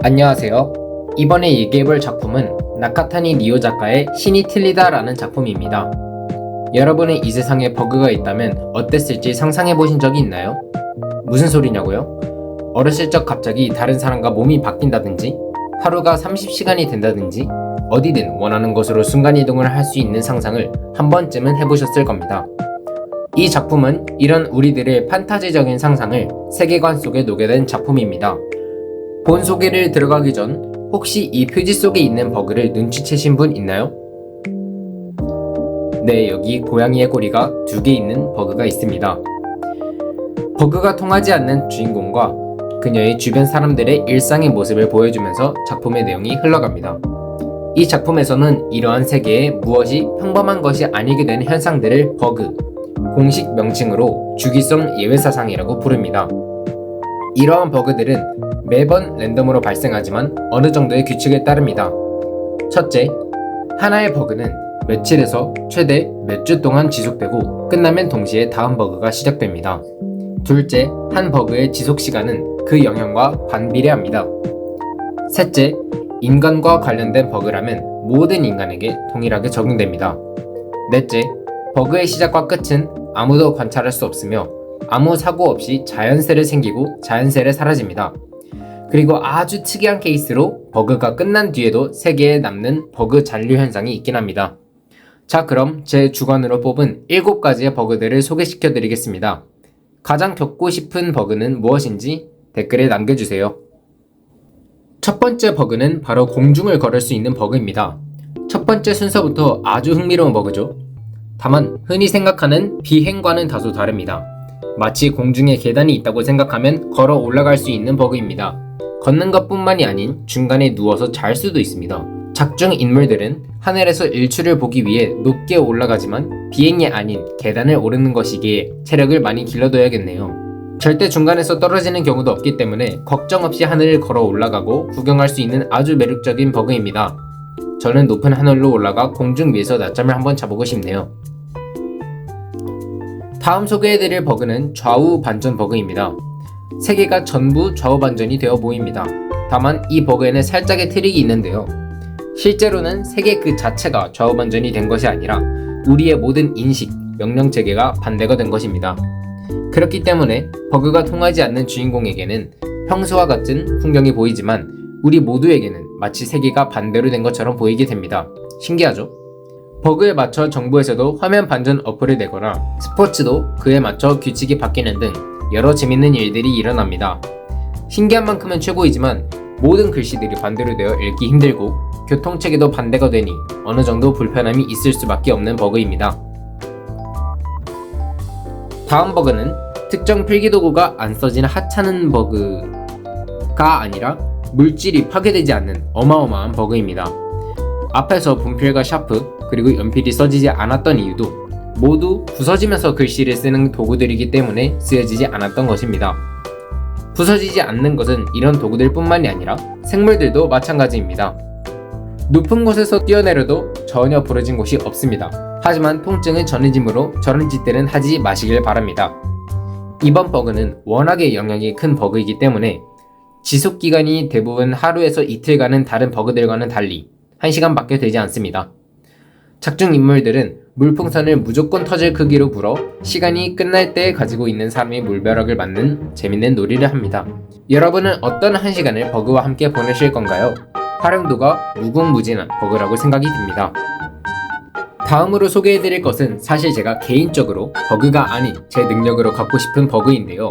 안녕하세요. 이번에 얘기해볼 작품은 나카타니 리오 작가의 신이 틀리다라는 작품입니다. 여러분의 이 세상에 버그가 있다면 어땠을지 상상해보신 적이 있나요? 무슨 소리냐고요? 어렸을 적 갑자기 다른 사람과 몸이 바뀐다든지 하루가 30시간이 된다든지 어디든 원하는 곳으로 순간이동을 할 수 있는 상상을 한 번쯤은 해보셨을 겁니다. 이 작품은 이런 우리들의 판타지적인 상상을 세계관 속에 녹여낸 작품입니다. 본 소개를 들어가기 전 혹시 이 표지 속에 있는 버그를 눈치채신 분 있나요? 네, 여기 고양이의 꼬리가 2개 있는 버그가 있습니다. 버그가 통하지 않는 주인공과 그녀의 주변 사람들의 일상의 모습을 보여주면서 작품의 내용이 흘러갑니다. 이 작품에서는 이러한 세계에 무엇이 평범한 것이 아니게 되는 현상들을 버그, 공식 명칭으로 주기성 예외사상이라고 부릅니다. 이러한 버그들은 매번 랜덤으로 발생하지만 어느 정도의 규칙을 따릅니다. 첫째, 하나의 버그는 며칠에서 최대 몇 주 동안 지속되고 끝나면 동시에 다음 버그가 시작됩니다. 둘째, 한 버그의 지속 시간은 그 영향과 반비례합니다. 셋째, 인간과 관련된 버그라면 모든 인간에게 동일하게 적용됩니다. 넷째, 버그의 시작과 끝은 아무도 관찰할 수 없으며 아무 사고 없이 자연스레 생기고 자연스레 사라집니다. 그리고 아주 특이한 케이스로 버그가 끝난 뒤에도 세계에 남는 버그 잔류 현상이 있긴 합니다. 자, 그럼 제 주관으로 뽑은 7가지의 버그들을 소개시켜 드리겠습니다. 가장 겪고 싶은 버그는 무엇인지 댓글에 남겨주세요. 첫 번째 버그는 바로 공중을 걸을 수 있는 버그입니다. 첫 번째 순서부터 아주 흥미로운 버그죠. 다만 흔히 생각하는 비행과는 다소 다릅니다. 마치 공중에 계단이 있다고 생각하면 걸어 올라갈 수 있는 버그입니다. 걷는 것뿐만이 아닌 중간에 누워서 잘 수도 있습니다. 작중 인물들은 하늘에서 일출을 보기 위해 높게 올라가지만 비행이 아닌 계단을 오르는 것이기에 체력을 많이 길러둬야겠네요. 절대 중간에서 떨어지는 경우도 없기 때문에 걱정 없이 하늘을 걸어 올라가고 구경할 수 있는 아주 매력적인 버그입니다. 저는 높은 하늘로 올라가 공중 위에서 낮잠을 한번 자보고 싶네요. 다음 소개해드릴 버그는 좌우 반전 버그입니다. 세계가 전부 좌우 반전이 되어 보입니다. 다만 이 버그에는 살짝의 트릭이 있는데요. 실제로는 세계 그 자체가 좌우 반전이 된 것이 아니라 우리의 모든 인식, 명령 체계가 반대가 된 것입니다. 그렇기 때문에 버그가 통하지 않는 주인공에게는 평소와 같은 풍경이 보이지만 우리 모두에게는 마치 세계가 반대로 된 것처럼 보이게 됩니다. 신기하죠? 버그에 맞춰 정부에서도 화면 반전 어플을 내거나 스포츠도 그에 맞춰 규칙이 바뀌는 등 여러 재밌는 일들이 일어납니다. 신기한 만큼은 최고이지만 모든 글씨들이 반대로 되어 읽기 힘들고 교통체계도 반대가 되니 어느 정도 불편함이 있을 수밖에 없는 버그입니다. 다음 버그는 특정 필기도구가 안 써진 하찮은 버그가 아니라 물질이 파괴되지 않는 어마어마한 버그입니다. 앞에서 분필과 샤프 그리고 연필이 써지지 않았던 이유도 모두 부서지면서 글씨를 쓰는 도구들이기 때문에 쓰여지지 않았던 것입니다. 부서지지 않는 것은 이런 도구들 뿐만이 아니라 생물들도 마찬가지입니다. 높은 곳에서 뛰어내려도 전혀 부러진 곳이 없습니다. 하지만 통증은 전해지므로 저런 짓들은 하지 마시길 바랍니다. 이번 버그는 워낙에 영향이 큰 버그이기 때문에 지속기간이 대부분 하루에서 이틀간은 다른 버그들과는 달리 1시간밖에 되지 않습니다. 작중 인물들은 물풍선을 무조건 터질 크기로 불어 시간이 끝날 때 가지고 있는 사람의 물벼락을 맞는 재밌는 놀이를 합니다. 여러분은 어떤 1시간을 버그와 함께 보내실 건가요? 활용도가 무궁무진한 버그라고 생각이 듭니다. 다음으로 소개해드릴 것은 사실 제가 개인적으로 버그가 아닌 제 능력으로 갖고 싶은 버그인데요.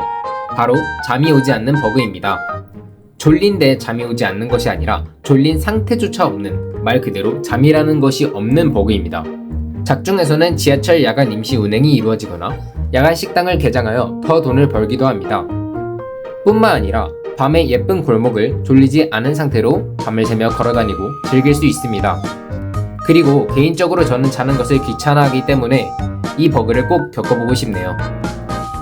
바로 잠이 오지 않는 버그입니다. 졸린데 잠이 오지 않는 것이 아니라 졸린 상태조차 없는, 말 그대로 잠이라는 것이 없는 버그입니다. 작중에서는 지하철 야간 임시 운행이 이루어지거나 야간 식당을 개장하여 더 돈을 벌기도 합니다. 뿐만 아니라 밤의 예쁜 골목을 졸리지 않은 상태로 밤을 새며 걸어다니고 즐길 수 있습니다. 그리고 개인적으로 저는 자는 것을 귀찮아하기 때문에 이 버그를 꼭 겪어보고 싶네요.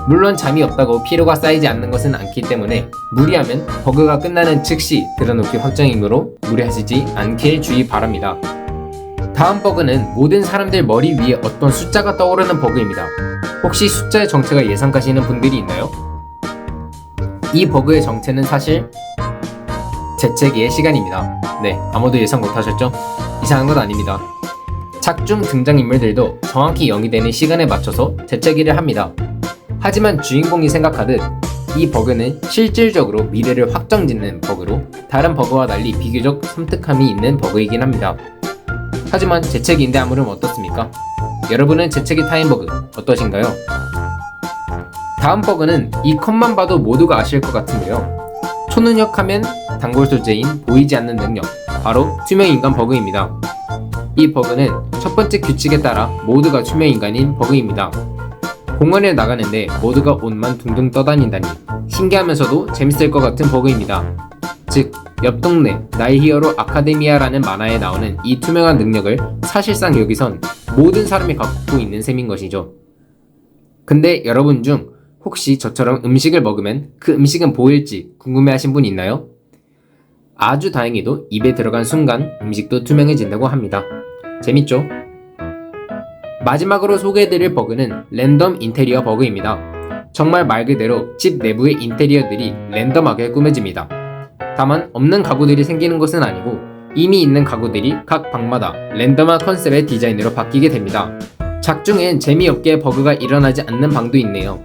물론 잠이 없다고 피로가 쌓이지 않는 것은 않기 때문에 무리하면 버그가 끝나는 즉시 들어놓기 확정이므로 무리하시지 않길 주의 바랍니다. 다음 버그는 모든 사람들 머리 위에 어떤 숫자가 떠오르는 버그입니다. 혹시 숫자의 정체가 예상가시는 분들이 있나요? 이 버그의 정체는 사실 재채기의 시간입니다. 네, 아무도 예상 못하셨죠? 이상한 건 아닙니다. 작중 등장인물들도 정확히 0이 되는 시간에 맞춰서 재채기를 합니다. 하지만 주인공이 생각하듯 이 버그는 실질적으로 미래를 확정짓는 버그로 다른 버그와 달리 비교적 섬뜩함이 있는 버그이긴 합니다. 하지만 재채기인데 아무렴 어떻습니까? 여러분은 재채기 타임 버그 어떠신가요? 다음 버그는 이 컷만 봐도 모두가 아실 것 같은데요. 초능력하면 단골 소재인 보이지 않는 능력, 바로 투명인간 버그입니다. 이 버그는 첫 번째 규칙에 따라 모두가 투명인간인 버그입니다. 공원에 나가는데 모두가 옷만 둥둥 떠다닌다니 신기하면서도 재밌을 것 같은 버그입니다. 즉, 옆 동네 나의 히어로 아카데미아라는 만화에 나오는 이 투명한 능력을 사실상 여기선 모든 사람이 갖고 있는 셈인 것이죠. 근데 여러분 중 혹시 저처럼 음식을 먹으면 그 음식은 보일지 궁금해하신 분 있나요? 아주 다행히도 입에 들어간 순간 음식도 투명해진다고 합니다. 재밌죠? 마지막으로 소개해드릴 버그는 랜덤 인테리어 버그입니다. 정말 말 그대로 집 내부의 인테리어들이 랜덤하게 꾸며집니다. 다만 없는 가구들이 생기는 것은 아니고 이미 있는 가구들이 각 방마다 랜덤한 컨셉의 디자인으로 바뀌게 됩니다. 작중엔 재미없게 버그가 일어나지 않는 방도 있네요.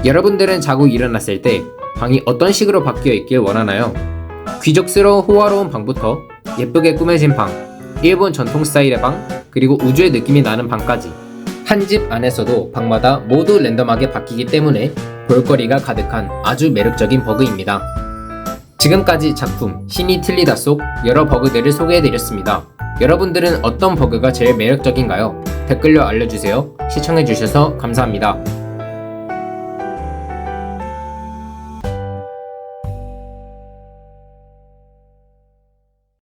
여러분들은 자고 일어났을 때 방이 어떤 식으로 바뀌어 있길 원하나요? 귀족스러운 호화로운 방부터 예쁘게 꾸며진 방, 일본 전통 스타일의 방, 그리고 우주의 느낌이 나는 방까지 한 집 안에서도 방마다 모두 랜덤하게 바뀌기 때문에 볼거리가 가득한 아주 매력적인 버그입니다. 지금까지 작품 신이 틀리다 속 여러 버그들을 소개해드렸습니다. 여러분들은 어떤 버그가 제일 매력적인가요? 댓글로 알려주세요. 시청해주셔서 감사합니다.